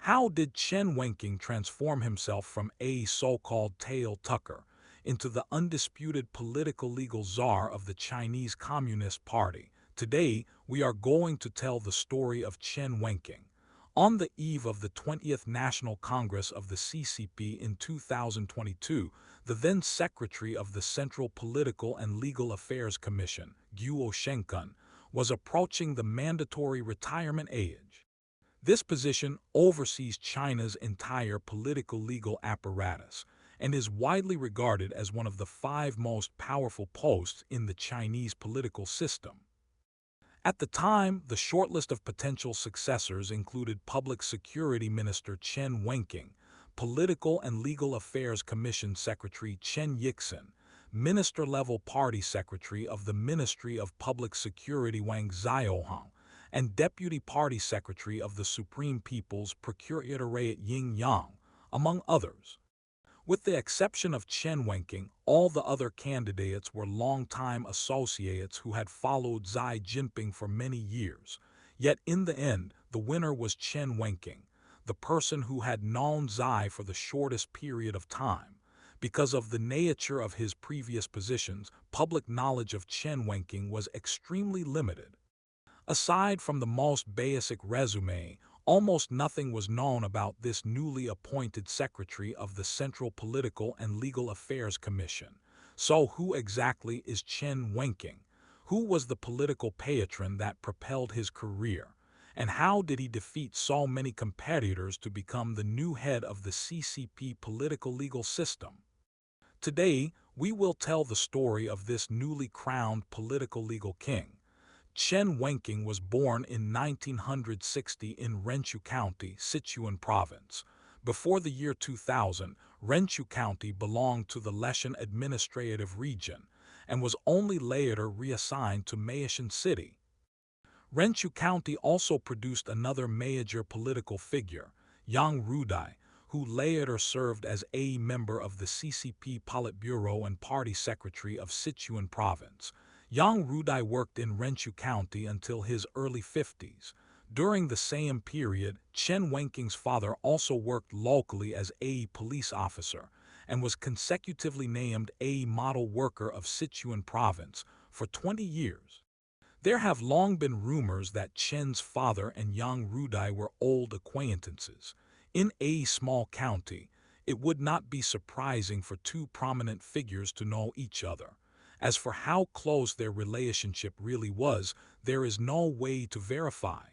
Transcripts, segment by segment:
How did Chen Wenqing transform himself from a so-called tail tucker into the undisputed political legal czar of the Chinese Communist Party? Today, we are going to tell the story of Chen Wenqing. On the eve of the 20th National Congress of the CCP in 2022, the then Secretary of the Central Political and Legal Affairs Commission, Zhou Yongkang, was approaching the mandatory retirement age. This position oversees China's entire political legal apparatus and is widely regarded as one of the five most powerful posts in the Chinese political system. At the time, the shortlist of potential successors included Public Security Minister Chen Wenqing, Political and Legal Affairs Commission Secretary Chen Yixin, Minister-level Party Secretary of the Ministry of Public Security Wang Xiaohang, and Deputy Party Secretary of the Supreme People's Procuratorate Ying Yang, among others. With the exception of Chen Wenqing, all the other candidates were longtime associates who had followed Xi Jinping for many years. Yet in the end, the winner was Chen Wenqing, the person who had known Xi for the shortest period of time. Because of the nature of his previous positions, public knowledge of Chen Wenqing was extremely limited. Aside from the most basic resume, almost nothing was known about this newly appointed Secretary of the Central Political and Legal Affairs Commission. So who exactly is Chen Wenqing? Who was the political patron that propelled his career? And how did he defeat so many competitors to become the new head of the CCP political legal system? Today, we will tell the story of this newly crowned political legal king. Chen Wenqing was born in 1960 in Renchu County, Sichuan Province. Before the year 2000, Renchu County belonged to the Leshan Administrative Region and was only later reassigned to Meishan City. Renchu County also produced another major political figure, Yang Rudai, who later served as a member of the CCP Politburo and Party Secretary of Sichuan Province. Yang Rudai worked in Renchu County until his early 50s. During the same period, Chen Wenqing's father also worked locally as a police officer and was consecutively named a model worker of Sichuan Province for 20 years. There have long been rumors that Chen's father and Yang Rudai were old acquaintances. In a small county, it would not be surprising for two prominent figures to know each other. As for how close their relationship really was, there is no way to verify.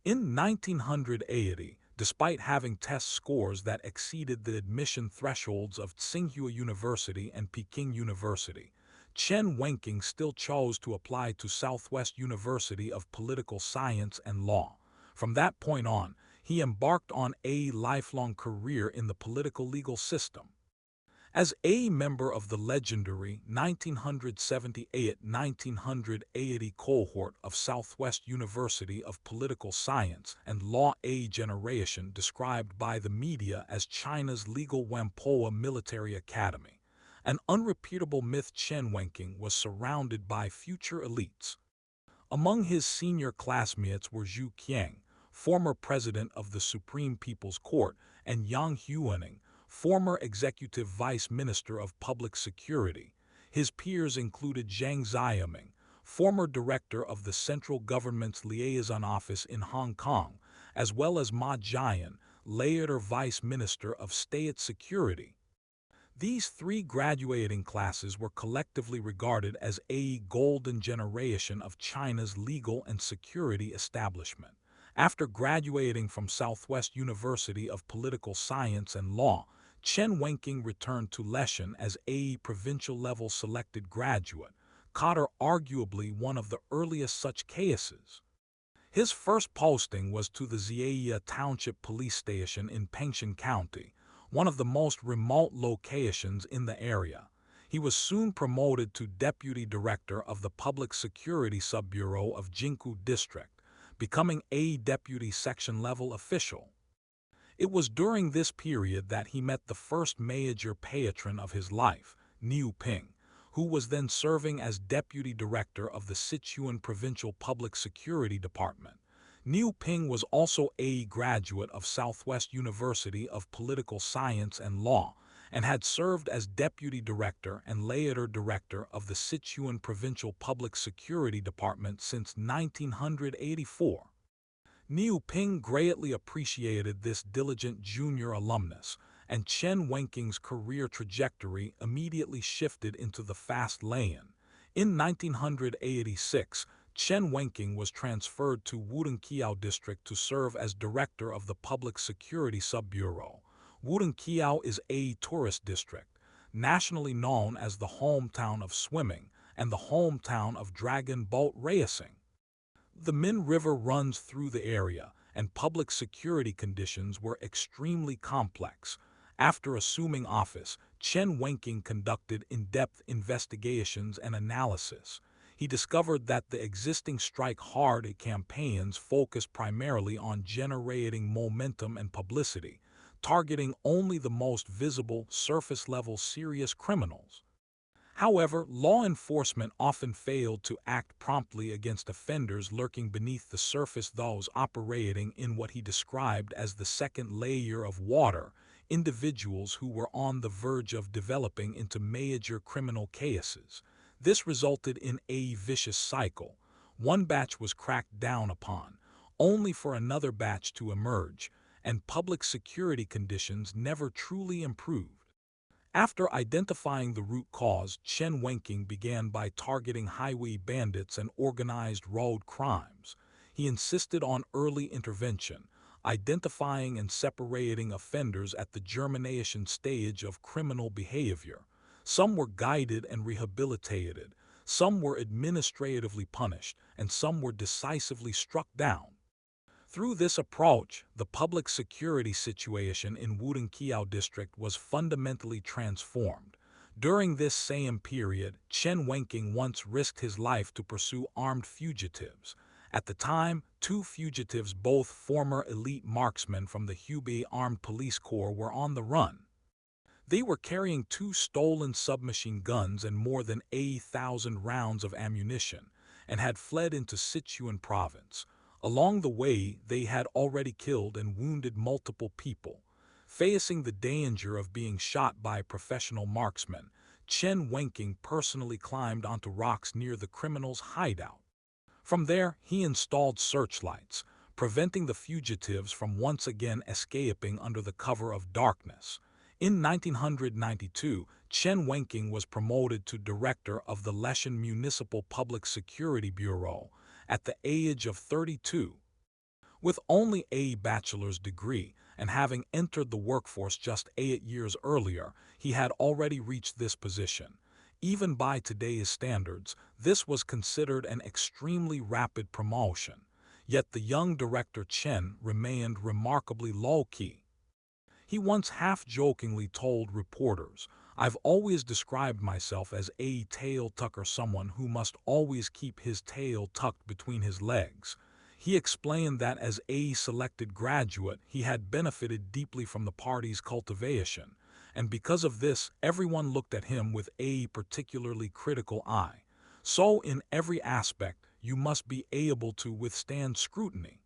In 1980, despite having test scores that exceeded the admission thresholds of Tsinghua University and Peking University, Chen Wenqing still chose to apply to Southwest University of Political Science and Law. From that point on, he embarked on a lifelong career in the political legal system. As a member of the legendary 1978-1980 cohort of Southwest University of Political Science and Law, a generation described by the media as China's legal Whampoa Military Academy, an unrepeatable myth, Chen Wenqing was surrounded by future elites. Among his senior classmates were Zhu Qiang, former president of the Supreme People's Court, and Yang Huaning, former executive vice minister of public security. His peers included Zhang Xiaoming, former director of the central government's liaison office in Hong Kong, as well as Ma Jian, later vice minister of state security. These three graduating classes were collectively regarded as a golden generation of China's legal and security establishment. After graduating from Southwest University of Political Science and Law, Chen Wenqing returned to Leshan as a provincial-level selected graduate, arguably one of the earliest such cases. His first posting was to the Ziaya Township Police Station in Pengshan County, one of the most remote locations in the area. He was soon promoted to Deputy Director of the Public Security Sub-Bureau of Jingkou District, becoming a deputy section-level official. It was during this period that he met the first major patron of his life, Niu Ping, who was then serving as Deputy Director of the Sichuan Provincial Public Security Department. Niu Ping was also a graduate of Southwest University of Political Science and Law, and had served as deputy director and later director of the Sichuan Provincial Public Security Department since 1984. Niu Ping greatly appreciated this diligent junior alumnus, and Chen Wenqing's career trajectory immediately shifted into the fast lane. In 1986, Chen Wenqing was transferred to Wudongqiao District to serve as director of the Public Security Subbureau. Wudongqiao is a tourist district, nationally known as the hometown of swimming and the hometown of dragon boat racing. The Min River runs through the area, and public security conditions were extremely complex. After assuming office, Chen Wenqing conducted in-depth investigations and analysis. He discovered that the existing strike-hard campaigns focused primarily on generating momentum and publicity, targeting only the most visible, surface-level serious criminals. However, law enforcement often failed to act promptly against offenders lurking beneath the surface, those operating in what he described as the second layer of water, individuals who were on the verge of developing into major criminal cases. This resulted in a vicious cycle. One batch was cracked down upon, only for another batch to emerge, and public security conditions never truly improved. After identifying the root cause, Chen Wenqing began by targeting highway bandits and organized road crimes. He insisted on early intervention, identifying and separating offenders at the germination stage of criminal behavior. Some were guided and rehabilitated, some were administratively punished, and some were decisively struck down. Through this approach, the public security situation in Wudongqiao district was fundamentally transformed. During this same period, Chen Wenqing once risked his life to pursue armed fugitives. At the time, two fugitives, both former elite marksmen from the Hubei Armed Police Corps, were on the run. They were carrying two stolen submachine guns and more than 1,000 rounds of ammunition, and had fled into Sichuan province. Along the way, they had already killed and wounded multiple people. Facing the danger of being shot by professional marksmen, Chen Wenqing personally climbed onto rocks near the criminals' hideout. From there, he installed searchlights, preventing the fugitives from once again escaping under the cover of darkness. In 1992, Chen Wenqing was promoted to director of the Leshan Municipal Public Security Bureau at the age of 32. With only a bachelor's degree and having entered the workforce just 8 years earlier, he had already reached this position. Even by today's standards, this was considered an extremely rapid promotion. Yet the young director Chen remained remarkably low-key. He once half-jokingly told reporters, "I've always described myself as a tail tucker, someone who must always keep his tail tucked between his legs." He explained that as a selected graduate, he had benefited deeply from the party's cultivation, and because of this, everyone looked at him with a particularly critical eye. So in every aspect, you must be able to withstand scrutiny.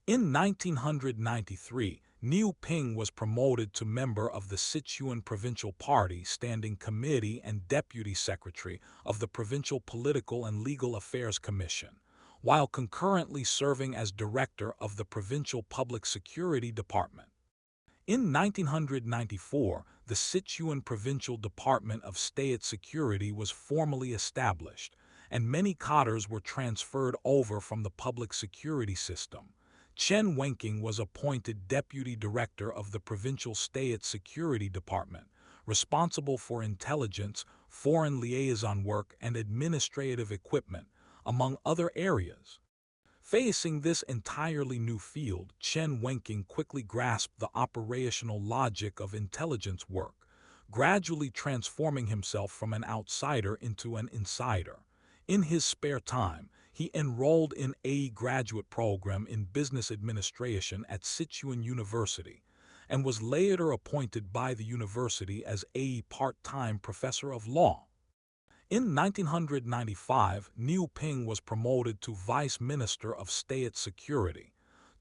In 1993, Niu Ping was promoted to member of the Sichuan Provincial Party Standing Committee and Deputy Secretary of the Provincial Political and Legal Affairs Commission, while concurrently serving as director of the Provincial Public Security Department. In 1994, the Sichuan Provincial Department of State Security was formally established, and many cadres were transferred over from the public security system. Chen Wenqing was appointed Deputy Director of the Provincial State Security Department, responsible for intelligence, foreign liaison work, and administrative equipment, among other areas. Facing this entirely new field, Chen Wenqing quickly grasped the operational logic of intelligence work, gradually transforming himself from an outsider into an insider. In his spare time, he enrolled in a graduate program in business administration at Sichuan University, and was later appointed by the university as a part-time professor of law. In 1995, Liu Ping was promoted to Vice Minister of State Security.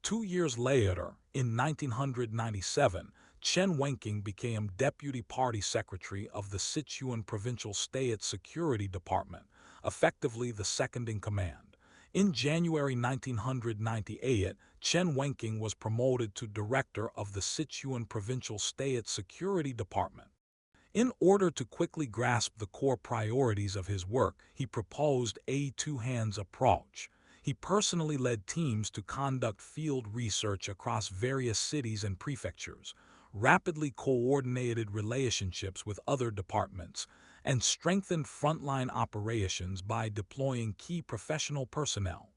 2 years later, in 1997, Chen Wenqing became Deputy Party Secretary of the Sichuan Provincial State Security Department, effectively the second in command. In January 1998, Chen Wenqing was promoted to Director of the Sichuan Provincial State Security Department. In order to quickly grasp the core priorities of his work, he proposed a two-hands approach. He personally led teams to conduct field research across various cities and prefectures, rapidly coordinated relationships with other departments, and strengthened frontline operations by deploying key professional personnel.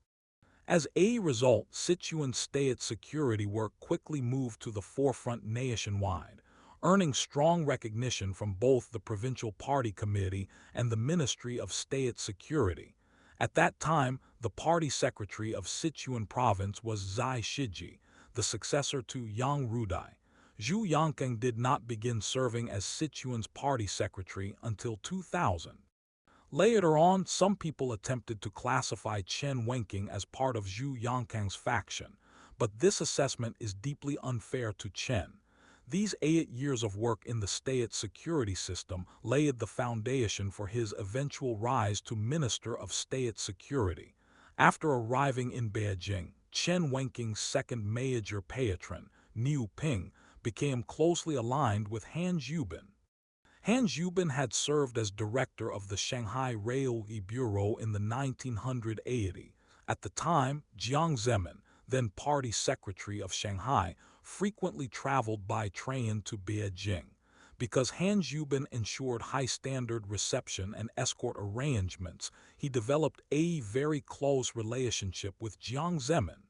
As a result, Sichuan state security work quickly moved to the forefront nationwide, earning strong recognition from both the Provincial Party Committee and the Ministry of State Security. At that time, the party secretary of Sichuan province was Zai Shiji, the successor to Yang Rudai. Zhou Yongkang did not begin serving as Sichuan's party secretary until 2000. Later on, some people attempted to classify Chen Wenqing as part of Zhou Yongkang's faction, but this assessment is deeply unfair to Chen. These 8 years of work in the state security system laid the foundation for his eventual rise to Minister of State Security. After arriving in Beijing, Chen Wenqing's second major patron, Liu Ping, became closely aligned with Han Zhubin. Han Zhubin had served as director of the Shanghai Railway Bureau in the 1980s. At the time, Jiang Zemin, then party secretary of Shanghai, frequently traveled by train to Beijing. Because Han Zhubin ensured high-standard reception and escort arrangements, he developed a very close relationship with Jiang Zemin.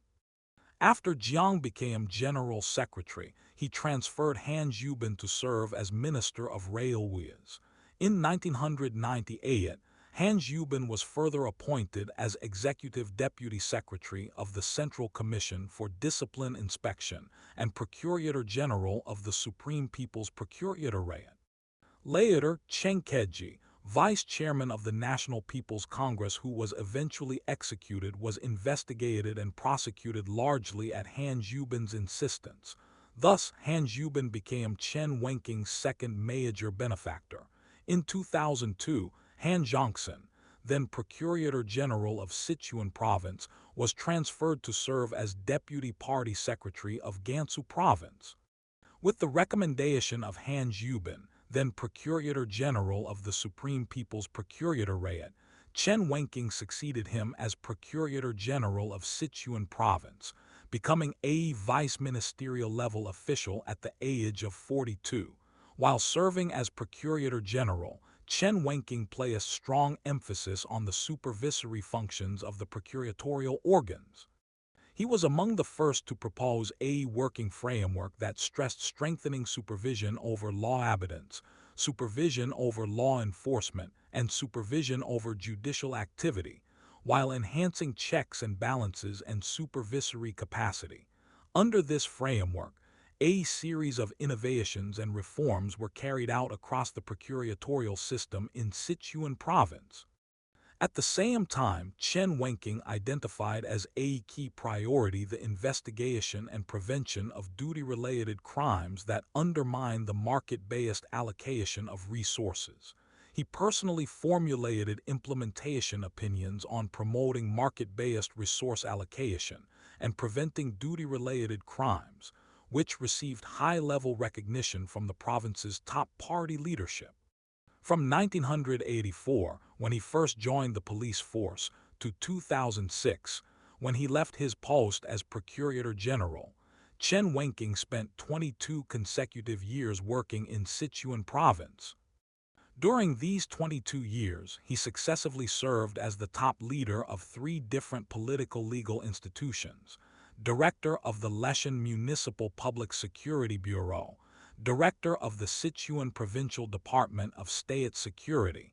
After Jiang became general secretary, he transferred Han Zhubin to serve as Minister of Railways. In 1998, Han Zhubin was further appointed as Executive Deputy Secretary of the Central Commission for Discipline Inspection and Procurator General of the Supreme People's Procuratorate. Later, Chen Keji, vice chairman of the National People's Congress who was eventually executed, was investigated and prosecuted largely at Han Zhubin's insistence. Thus, Han Zhubin became Chen Wenqing's second major benefactor. In 2002, Han Zhongxin, then Procurator General of Sichuan Province, was transferred to serve as Deputy Party Secretary of Gansu Province. With the recommendation of Han Zhubin, then Procurator General of the Supreme People's Procuratorate, Chen Wenqing succeeded him as Procurator General of Sichuan Province, becoming a vice-ministerial level official at the age of 42. While serving as Procurator General, Chen Wenqing placed strong emphasis on the supervisory functions of the procuratorial organs. He was among the first to propose a working framework that stressed strengthening supervision over law abidance, supervision over law enforcement, and supervision over judicial activity, while enhancing checks and balances and supervisory capacity. Under this framework, a series of innovations and reforms were carried out across the procuratorial system in Sichuan Province. At the same time, Chen Wenqing identified as a key priority the investigation and prevention of duty-related crimes that undermine the market-based allocation of resources. He personally formulated implementation opinions on promoting market-based resource allocation and preventing duty-related crimes, which received high-level recognition from the province's top party leadership. From 1984, when he first joined the police force, to 2006, when he left his post as Procurator General, Chen Wenqing spent 22 consecutive years working in Sichuan Province. During these 22 years, he successively served as the top leader of 3 different political legal institutions: Director of the Leshan Municipal Public Security Bureau, Director of the Sichuan Provincial Department of State Security,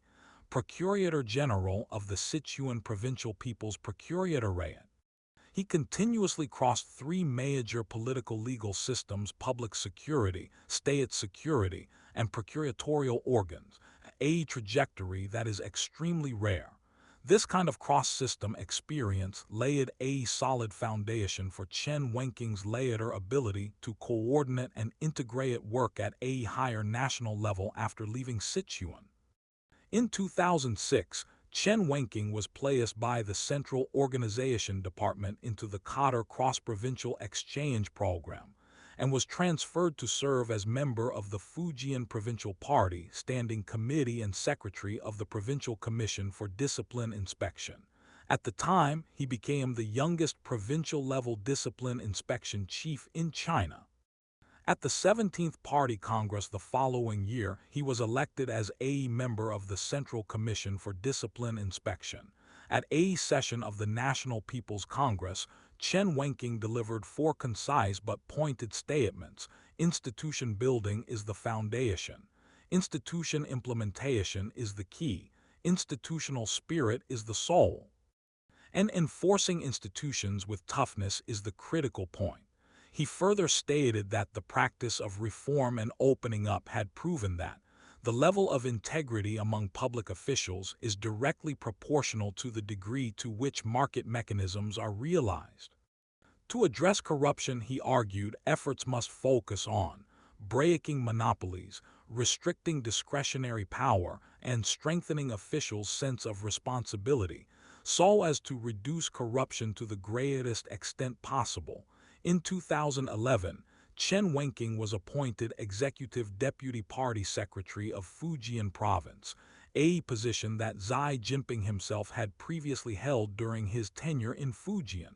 Procurator General of the Sichuan Provincial People's Procuratorate. He continuously crossed 3 major political legal systems: public security, state security, and procuratorial organs, a trajectory that is extremely rare. This kind of cross-system experience laid a solid foundation for Chen Wenqing's later ability to coordinate and integrate work at a higher national level after leaving Sichuan. In 2006, Chen Wenqing was placed by the Central Organization Department into the Qatar Cross-Provincial Exchange Program and was transferred to serve as member of the Fujian Provincial Party Standing Committee and Secretary of the Provincial Commission for Discipline Inspection. At the time, he became the youngest provincial-level discipline inspection chief in China. At the 17th Party Congress the following year, he was elected as a member of the Central Commission for Discipline Inspection. At a session of the National People's Congress, Chen Wenqing delivered 4 concise but pointed statements. Institution building is the foundation. Institution implementation is the key. Institutional spirit is the soul. And enforcing institutions with toughness is the critical point. He further stated that the practice of reform and opening up had proven that the level of integrity among public officials is directly proportional to the degree to which market mechanisms are realized. To address corruption, he argued, efforts must focus on breaking monopolies, restricting discretionary power, and strengthening officials' sense of responsibility, so as to reduce corruption to the greatest extent possible. In 2011, Chen Wenqing was appointed Executive Deputy Party Secretary of Fujian Province, a position that Xi Jinping himself had previously held during his tenure in Fujian.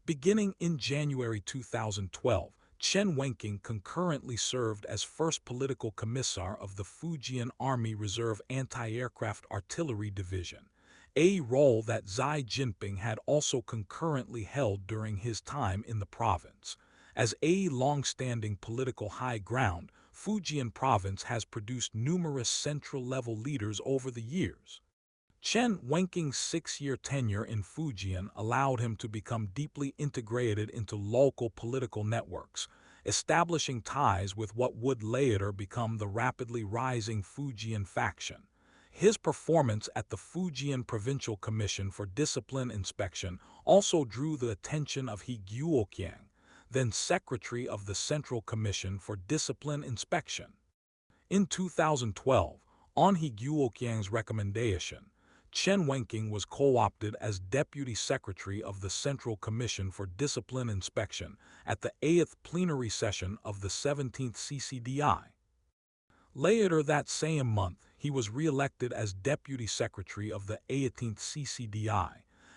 Beginning in January 2012, Chen Wenqing concurrently served as first political commissar of the Fujian Army Reserve Anti-Aircraft Artillery Division, a role that Xi Jinping had also concurrently held during his time in the province. As a long-standing political high ground, Fujian province has produced numerous central-level leaders over the years. Chen Wenqing's 6-year tenure in Fujian allowed him to become deeply integrated into local political networks, establishing ties with what would later become the rapidly rising Fujian faction. His performance at the Fujian Provincial Commission for Discipline Inspection also drew the attention of Xi Jinping, then Secretary of the Central Commission for Discipline Inspection. In 2012, on Xi Jinping's recommendation, Chen Wenqing was co-opted as Deputy Secretary of the Central Commission for Discipline Inspection at the 8th plenary session of the 17th CCDI. Later that same month, he was re-elected as Deputy Secretary of the 18th CCDI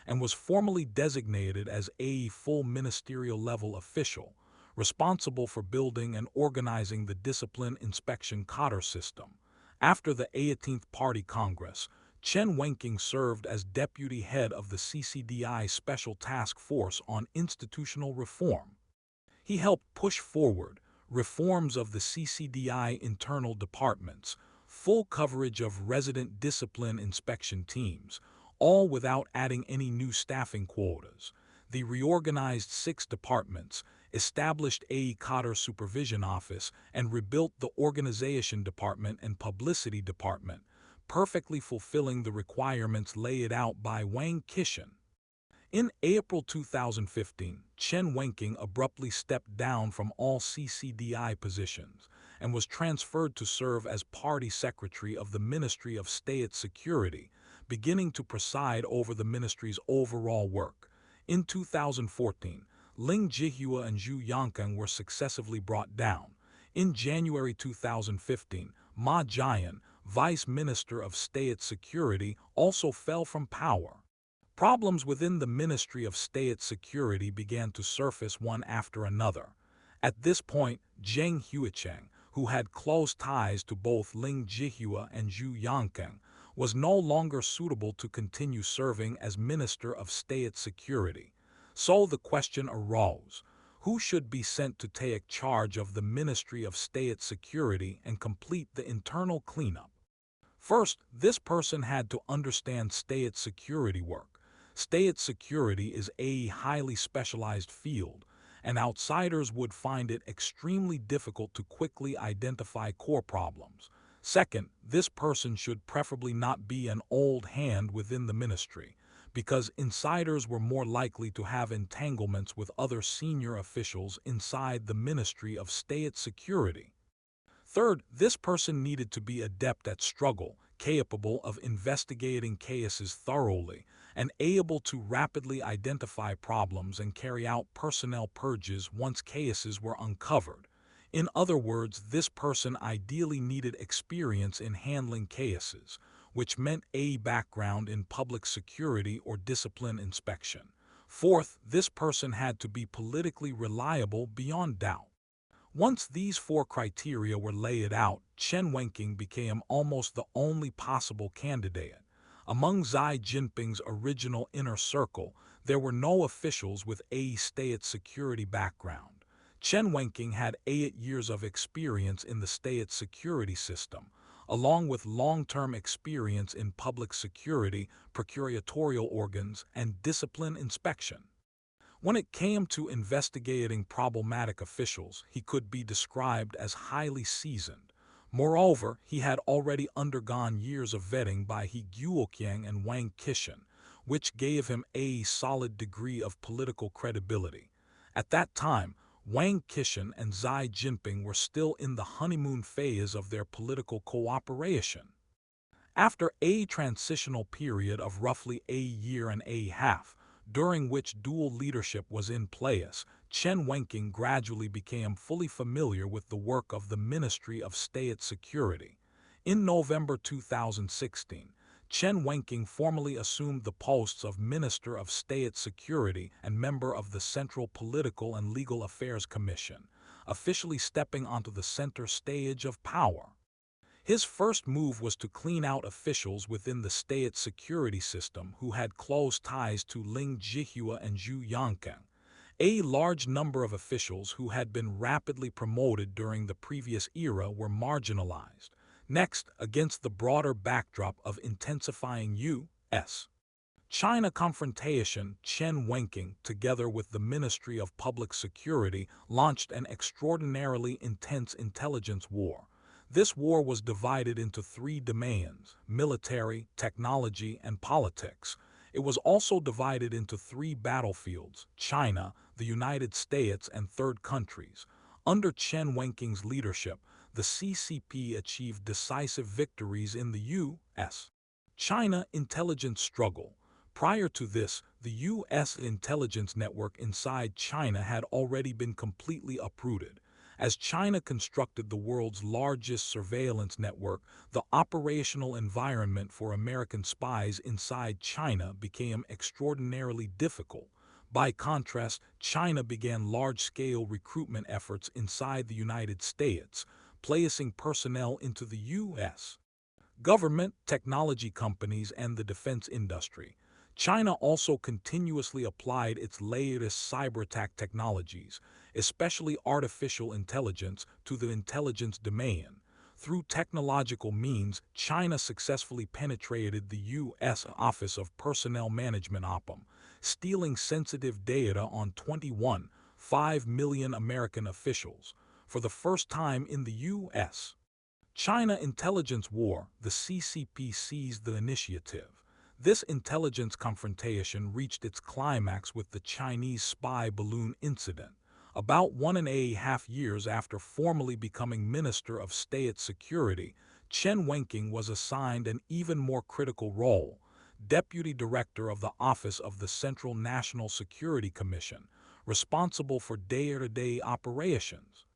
and was formally designated as a full ministerial-level official, responsible for building and organizing the discipline inspection cadre system. After the 18th Party Congress, Chen Wenqing served as deputy head of the CCDI Special Task Force on Institutional Reform. He helped push forward reforms of the CCDI internal departments, full coverage of resident discipline inspection teams, all without adding any new staffing quotas. The reorganized 6 departments, established a cadre supervision office, and rebuilt the organization department and publicity department, perfectly fulfilling the requirements laid out by Wang Qishan. In April 2015, Chen Wenqing abruptly stepped down from all CCDI positions and was transferred to serve as Party Secretary of the Ministry of State Security, beginning to preside over the ministry's overall work. In 2014, Ling Jihua and Zhou Yongkang were successively brought down. In January 2015, Ma Jian, Vice Minister of State Security, also fell from power. Problems within the Ministry of State Security began to surface one after another. At this point, Zheng Huicheng, who had close ties to both Ling Jihua and Zhou Yongkang, was no longer suitable to continue serving as Minister of State Security. So the question arose, who should be sent to take charge of the Ministry of State Security and complete the internal cleanup? First, this person had to understand state security work. State security is a highly specialized field, and outsiders would find it extremely difficult to quickly identify core problems. Second, this person should preferably not be an old hand within the ministry, because insiders were more likely to have entanglements with other senior officials inside the Ministry of State Security. Third, this person needed to be adept at struggle, capable of investigating cases thoroughly, and able to rapidly identify problems and carry out personnel purges once cases were uncovered. In other words, this person ideally needed experience in handling cases, which meant a background in public security or discipline inspection. Fourth, this person had to be politically reliable beyond doubt. Once these four criteria were laid out, Chen Wenqing became almost the only possible candidate. Among Xi Jinping's original inner circle, there were no officials with a state security background. Chen Wenqing had 8 years of experience in the state security system, along with long-term experience in public security, procuratorial organs, and discipline inspection. When it came to investigating problematic officials, he could be described as highly seasoned. Moreover, he had already undergone years of vetting by Xi Jinping and Wang Qishan, which gave him a solid degree of political credibility. At that time, Wang Qishan and Xi Jinping were still in the honeymoon phase of their political cooperation. After a transitional period of roughly a year and a half, during which dual leadership was in place, Chen Wenqing gradually became fully familiar with the work of the Ministry of State Security. In November 2016, Chen Wenqing formally assumed the posts of Minister of State Security and member of the Central Political and Legal Affairs Commission, officially stepping onto the center stage of power. His first move was to clean out officials within the state security system who had close ties to Ling Zhihua and Zhou Yongkang. A large number of officials who had been rapidly promoted during the previous era were marginalized. Next, against the broader backdrop of intensifying U.S. China confrontation, Chen Wenqing, together with the Ministry of Public Security, launched an extraordinarily intense intelligence war. This war was divided into 3 domains: military, technology, and politics. It was also divided into 3 battlefields: China, the United States, and third countries. Under Chen Wenqing's leadership, the CCP achieved decisive victories in the U.S. China intelligence struggle. Prior to this, the U.S. intelligence network inside China had already been completely uprooted. As China constructed the world's largest surveillance network, the operational environment for American spies inside China became extraordinarily difficult. By contrast, China began large-scale recruitment efforts inside the United States, placing personnel into the U.S. government, technology companies, and the defense industry. China also continuously applied its latest cyber attack technologies, especially artificial intelligence, to the intelligence domain. Through technological means, China successfully penetrated the U.S. Office of Personnel Management (OPM), stealing sensitive data on 21.5 million American officials. For the first time in the U.S. China intelligence war, the CCP seized the initiative. This intelligence confrontation reached its climax with the Chinese spy balloon incident. About 1.5 years after formally becoming Minister of State Security, Chen Wenqing was assigned an even more critical role: Deputy Director of the Office of the Central National Security Commission, responsible for day-to-day operations.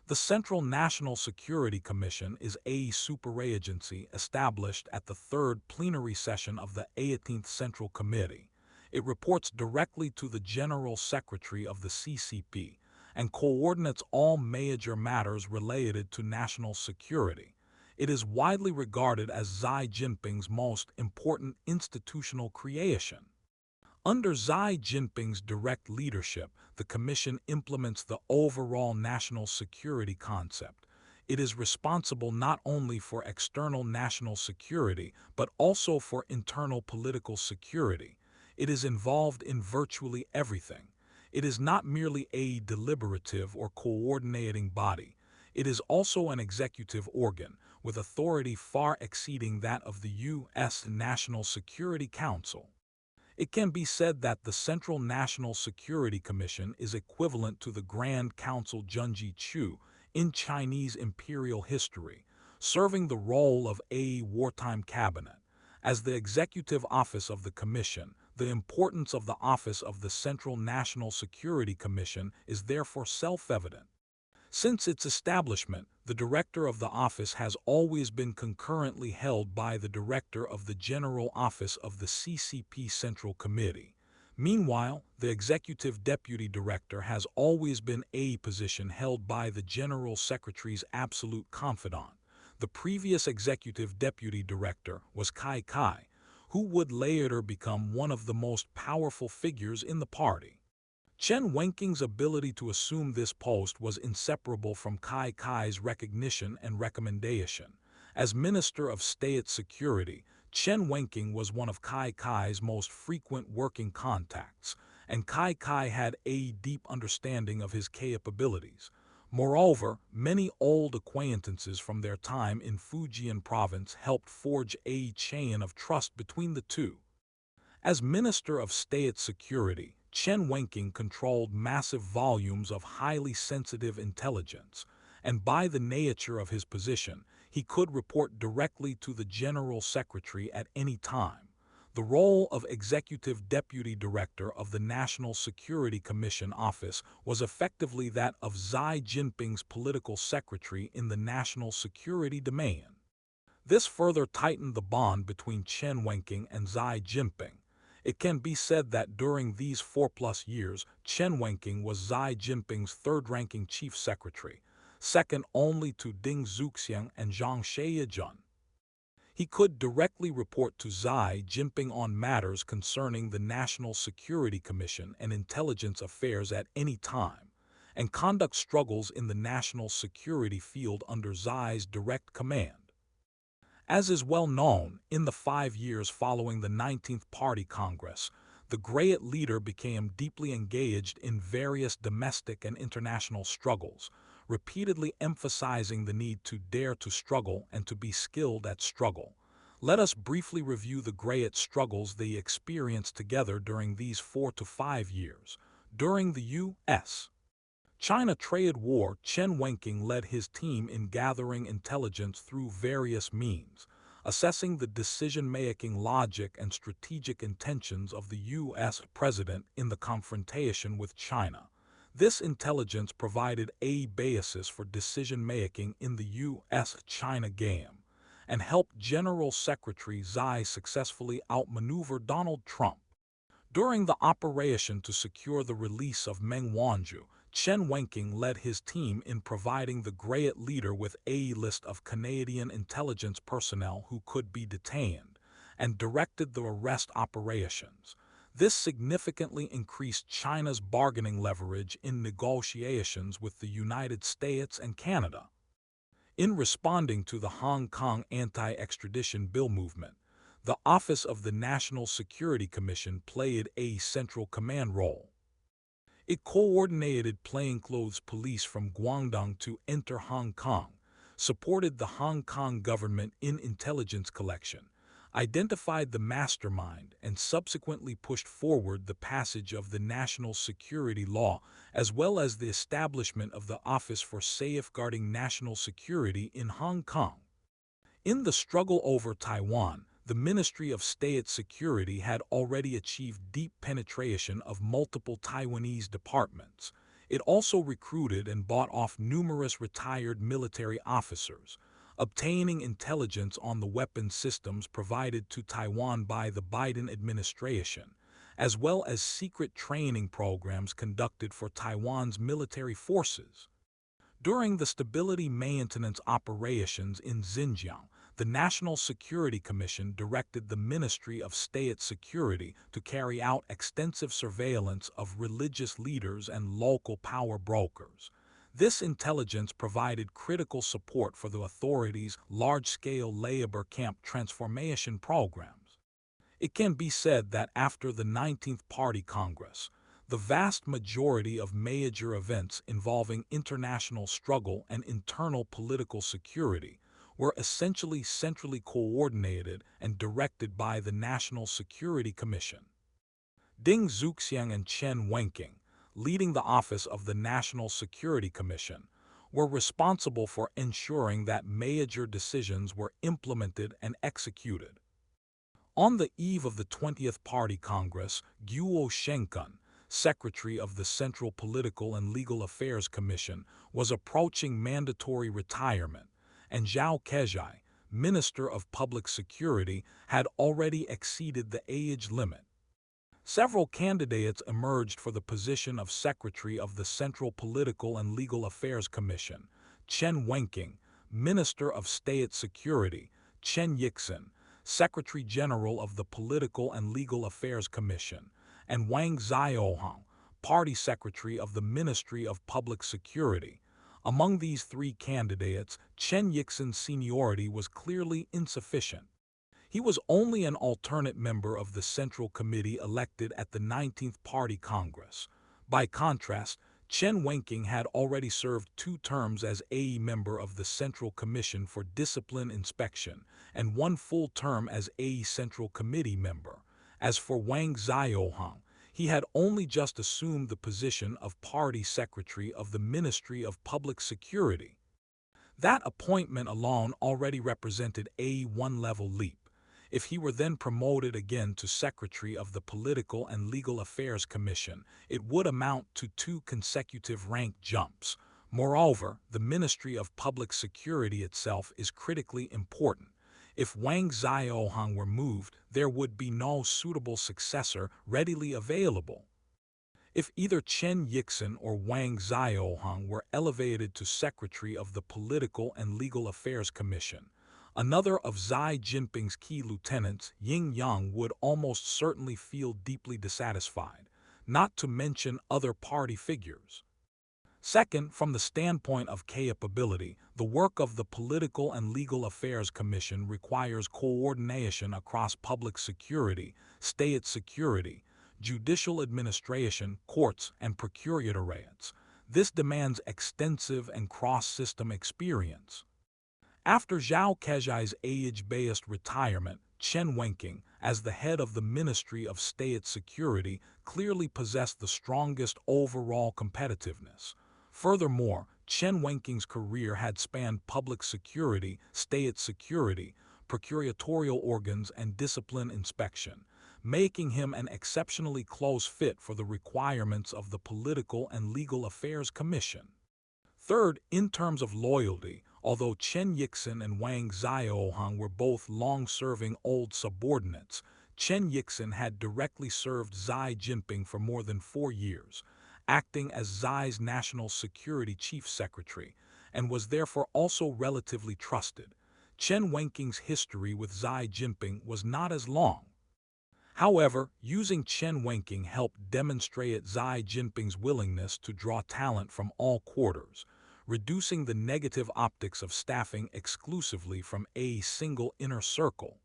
The Central National Security Commission is a superagency established at the 3rd plenary session of the 18th Central Committee. It reports directly to the General Secretary of the CCP and coordinates all major matters related to national security. It is widely regarded as Xi Jinping's most important institutional creation. Under Xi Jinping's direct leadership, the Commission implements the overall national security concept. It is responsible not only for external national security, but also for internal political security. It is involved in virtually everything. It is not merely a deliberative or coordinating body. It is also an executive organ, with authority far exceeding that of the U.S. National Security Council. It can be said that the Central National Security Commission is equivalent to the Grand Council Junji Chu in Chinese imperial history, serving the role of a wartime cabinet. As the executive office of the Commission, the importance of the office of the Central National Security Commission is therefore self-evident. Since its establishment, the director of the office has always been concurrently held by the director of the General Office of the CCP Central Committee. Meanwhile, the executive deputy director has always been a position held by the General Secretary's absolute confidant. The previous executive deputy director was Kai, who would later become one of the most powerful figures in the party. Chen Wenqing's ability to assume this post was inseparable from Kai's recognition and recommendation. As Minister of State Security, Chen Wenqing was one of Kai's most frequent working contacts, and Kai had a deep understanding of his capabilities. Moreover, many old acquaintances from their time in Fujian province helped forge a chain of trust between the two. As Minister of State Security, Chen Wenqing controlled massive volumes of highly sensitive intelligence, and by the nature of his position, he could report directly to the General Secretary at any time. The role of Executive Deputy Director of the National Security Commission Office was effectively that of Xi Jinping's political secretary in the national security domain. This further tightened the bond between Chen Wenqing and Xi Jinping. It can be said that during these 4+ years, Chen Wenqing was Xi Jinping's third-ranking chief secretary, second only to Deng Zuxiang and Zhang Sheyijun. He could directly report to Xi Jinping on matters concerning the National Security Commission and intelligence affairs at any time, and conduct struggles in the national security field under Xi's direct command. As is well known, in the 5 years following the 19th Party Congress, the Great leader became deeply engaged in various domestic and international struggles, repeatedly emphasizing the need to dare to struggle and to be skilled at struggle. Let us briefly review the Great struggles they experienced together during these 4 to 5 years. During the U.S. China trade war, Chen Wenqing led his team in gathering intelligence through various means, assessing the decision-making logic and strategic intentions of the U.S. president in the confrontation with China. This intelligence provided a basis for decision-making in the U.S.-China game, and helped General Secretary Xi successfully outmaneuver Donald Trump. During the operation to secure the release of Meng Wanzhou, Chen Wenqing led his team in providing the Great leader with a list of Canadian intelligence personnel who could be detained, and directed the arrest operations. This significantly increased China's bargaining leverage in negotiations with the United States and Canada. In responding to the Hong Kong anti-extradition bill movement, the Office of the National Security Commission played a central command role. It coordinated plainclothes police from Guangdong to enter Hong Kong, supported the Hong Kong government in intelligence collection, identified the mastermind, and subsequently pushed forward the passage of the national security law, as well as the establishment of the Office for Safeguarding National Security in Hong Kong. In the struggle over Taiwan, the Ministry of State Security had already achieved deep penetration of multiple Taiwanese departments. It also recruited and bought off numerous retired military officers, obtaining intelligence on the weapons systems provided to Taiwan by the Biden administration, as well as secret training programs conducted for Taiwan's military forces. During the stability maintenance operations in Xinjiang, the National Security Commission directed the Ministry of State Security to carry out extensive surveillance of religious leaders and local power brokers. This intelligence provided critical support for the authorities' large-scale labor camp transformation programs. It can be said that after the 19th Party Congress, The vast majority of major events involving international struggle and internal political security were essentially centrally coordinated and directed by the National Security Commission. Deng Zuxiang and Chen Wenqing, leading the office of the National Security Commission, were responsible for ensuring that major decisions were implemented and executed. On the eve of the 20th Party Congress, Zhou Yongkang, Secretary of the Central Political and Legal Affairs Commission, was approaching mandatory retirement, and Zhao Kezhai, Minister of Public Security, had already exceeded the age limit. Several candidates emerged for the position of Secretary of the Central Political and Legal Affairs Commission: Chen Wenqing, Minister of State Security; Chen Yixin, Secretary General of the Political and Legal Affairs Commission; and Wang Xiaohang, Party Secretary of the Ministry of Public Security. Among these three candidates, Chen Yixin's seniority was clearly insufficient. He was only an alternate member of the Central Committee elected at the 19th Party Congress. By contrast, Chen Wenqing had already served 2 terms as a member of the Central Commission for Discipline Inspection and 1 full term as a Central Committee member. As for Wang Xiaohang, he had only just assumed the position of Party Secretary of the Ministry of Public Security. That appointment alone already represented a 1-level leap. If he were then promoted again to Secretary of the Political and Legal Affairs Commission, it would amount to 2 consecutive rank jumps. Moreover, the Ministry of Public Security itself is critically important. If Wang Xiaohang were moved, there would be no suitable successor readily available. If either Chen Yixin or Wang Xiaohang were elevated to Secretary of the Political and Legal Affairs Commission, another of Xi Jinping's key lieutenants, Ying Yang, would almost certainly feel deeply dissatisfied, not to mention other party figures. Second, from the standpoint of capability, the work of the Political and Legal Affairs Commission requires coordination across public security, state security, judicial administration, courts, and procuratorates. This demands extensive and cross-system experience. After Zhao Kezhai's age-based retirement, Chen Wenqing, as the head of the Ministry of State Security, clearly possessed the strongest overall competitiveness. Furthermore, Chen Wenqing's career had spanned public security, state security, procuratorial organs, and discipline inspection, making him an exceptionally close fit for the requirements of the Political and Legal Affairs Commission. Third, in terms of loyalty, although Chen Yixin and Wang Xiaohang were both long-serving old subordinates, Chen Yixin had directly served Xi Jinping for more than 4 years, acting as Xi's National Security Chief Secretary, and was therefore also relatively trusted. Chen Wenqing's history with Xi Jinping was not as long. However, using Chen Wenqing helped demonstrate Xi Jinping's willingness to draw talent from all quarters, reducing the negative optics of staffing exclusively from a single inner circle.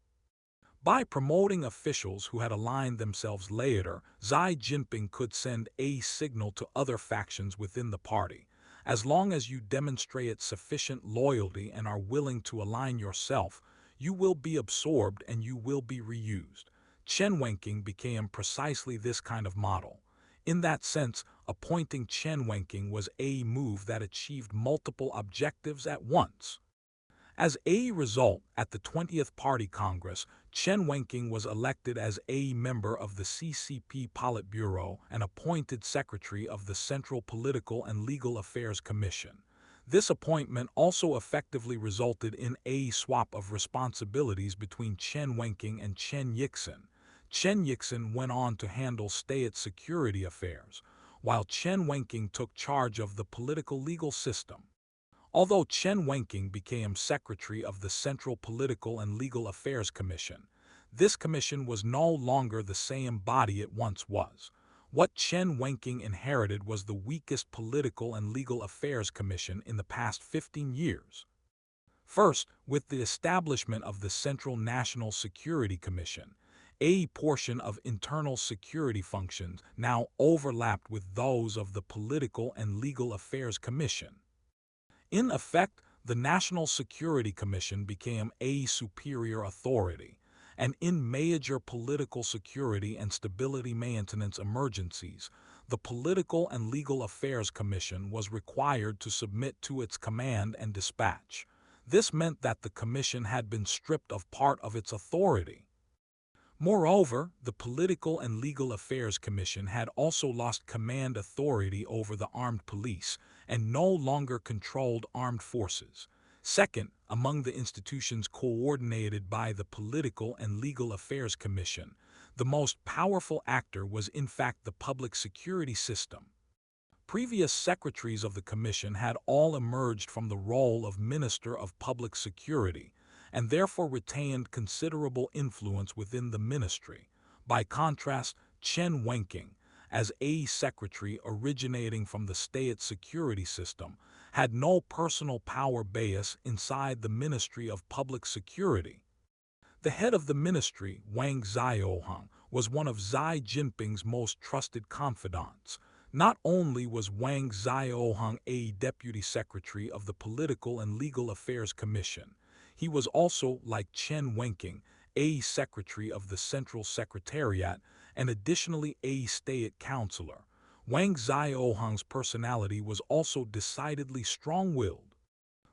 By promoting officials who had aligned themselves later, Xi Jinping could send a signal to other factions within the party. As long as you demonstrate sufficient loyalty and are willing to align yourself, you will be absorbed and you will be reused. Chen Wenqing became precisely this kind of model. In that sense, appointing Chen Wenqing was a move that achieved multiple objectives at once. As a result, at the 20th Party Congress, Chen Wenqing was elected as a member of the CCP Politburo and appointed Secretary of the Central Political and Legal Affairs Commission. This appointment also effectively resulted in a swap of responsibilities between Chen Wenqing and Chen Yixin. Chen Yixin went on to handle state security affairs, while Chen Wenqing took charge of the political legal system. Although Chen Wenqing became Secretary of the Central Political and Legal Affairs Commission, this commission was no longer the same body it once was. What Chen Wenqing inherited was the weakest political and legal affairs commission in the past 15 years. First, with the establishment of the Central National Security Commission, A portion of internal security functions now overlapped with those of the Political and Legal Affairs Commission. In effect, the National Security Commission became a superior authority, and in major political security and stability maintenance emergencies, the Political and Legal Affairs Commission was required to submit to its command and dispatch. This meant that the commission had been stripped of part of its authority. Moreover, the Political and Legal Affairs Commission had also lost command authority over the armed police and no longer controlled armed forces. Second, among the institutions coordinated by the Political and Legal Affairs Commission, the most powerful actor was in fact the public security system. Previous secretaries of the commission had all emerged from the role of Minister of Public Security, and therefore retained considerable influence within the ministry. By contrast, Chen Wenqing, as a secretary originating from the state security system, had no personal power base inside the Ministry of Public Security. The head of the ministry, Wang Xiaohang, was one of Xi Jinping's most trusted confidants. Not only was Wang Xiaohang a deputy secretary of the Political and Legal Affairs Commission, he was also, like Chen Wenqing, a secretary of the Central Secretariat and additionally a state counselor. Wang Xiaohang's personality was also decidedly strong-willed.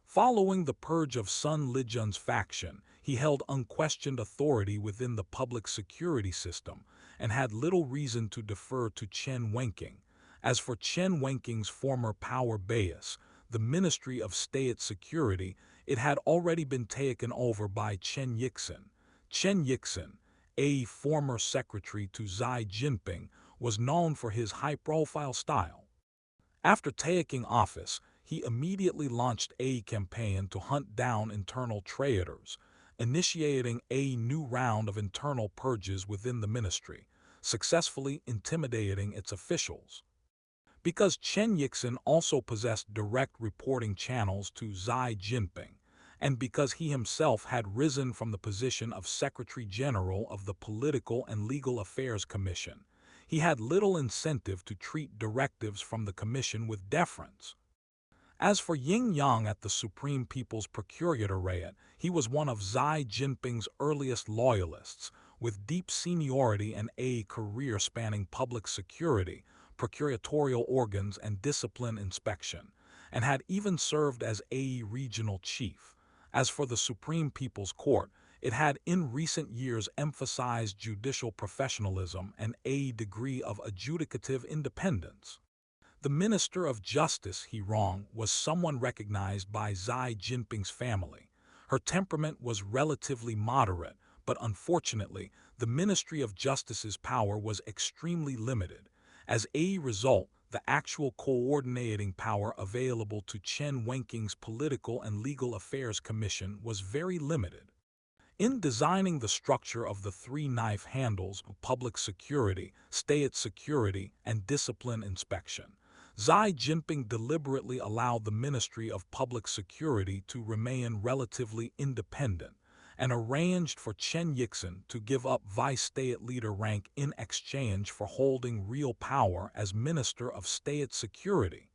Following the purge of Sun Lijun's faction, he held unquestioned authority within the public security system and had little reason to defer to Chen Wenqing. As for Chen Wenqing's former power base, the Ministry of State Security, it had already been taken over by Chen Yixin. Chen Yixin, a former secretary to Xi Jinping, was known for his high-profile style. After taking office, he immediately launched a campaign to hunt down internal traitors, initiating a new round of internal purges within the ministry, successfully intimidating its officials. Because Chen Yixin also possessed direct reporting channels to Xi Jinping, and because he himself had risen from the position of Secretary General of the Political and Legal Affairs Commission, he had little incentive to treat directives from the commission with deference. As for Yin Yang at the Supreme People's Procuratorate, he was one of Xi Jinping's earliest loyalists, with deep seniority and a career spanning public security, procuratorial organs and discipline inspection, and had even served as a regional chief. As for the Supreme People's Court, it had in recent years emphasized judicial professionalism and a degree of adjudicative independence. The Minister of Justice, He Rong, was someone recognized by Xi Jinping's family. Her temperament was relatively moderate, but unfortunately, the Ministry of Justice's power was extremely limited. As a result, the actual coordinating power available to Chen Wenqing's Political and Legal Affairs Commission was very limited. In designing the structure of the three knife handles of public security, state security, and discipline inspection, Xi Jinping deliberately allowed the Ministry of Public Security to remain relatively independent, and arranged for Chen Yixin to give up vice state leader rank in exchange for holding real power as Minister of State Security.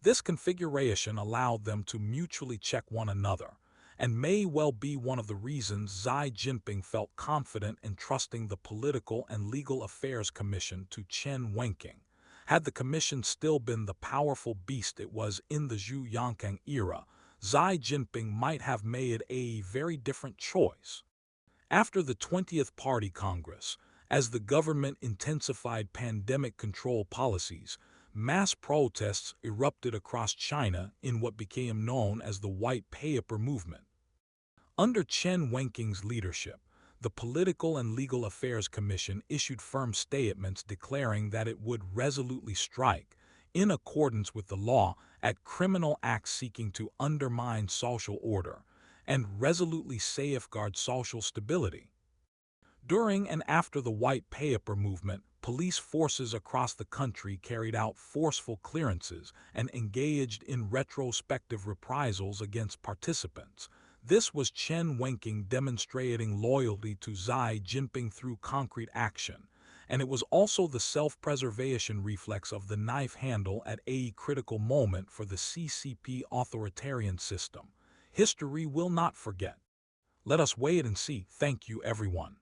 This configuration allowed them to mutually check one another, and may well be one of the reasons Xi Jinping felt confident in trusting the Political and Legal Affairs Commission to Chen Wenqing. Had the commission still been the powerful beast it was in the Zhou Yongkang era, Xi Jinping might have made a very different choice. After the 20th Party Congress, as the government intensified pandemic control policies, mass protests erupted across China in what became known as the White Paper movement. Under Chen Wenqing's leadership, the Political and Legal Affairs Commission issued firm statements declaring that it would resolutely strike, in accordance with the law, at criminal acts seeking to undermine social order, and resolutely safeguard social stability. During and after the White Paper movement, police forces across the country carried out forceful clearances and engaged in retrospective reprisals against participants. This was Chen Wenqing demonstrating loyalty to Xi Jinping through concrete action, and it was also the self-preservation reflex of the knife handle at a critical moment for the CCP authoritarian system. History will not forget. Let us wait and see. Thank you, everyone.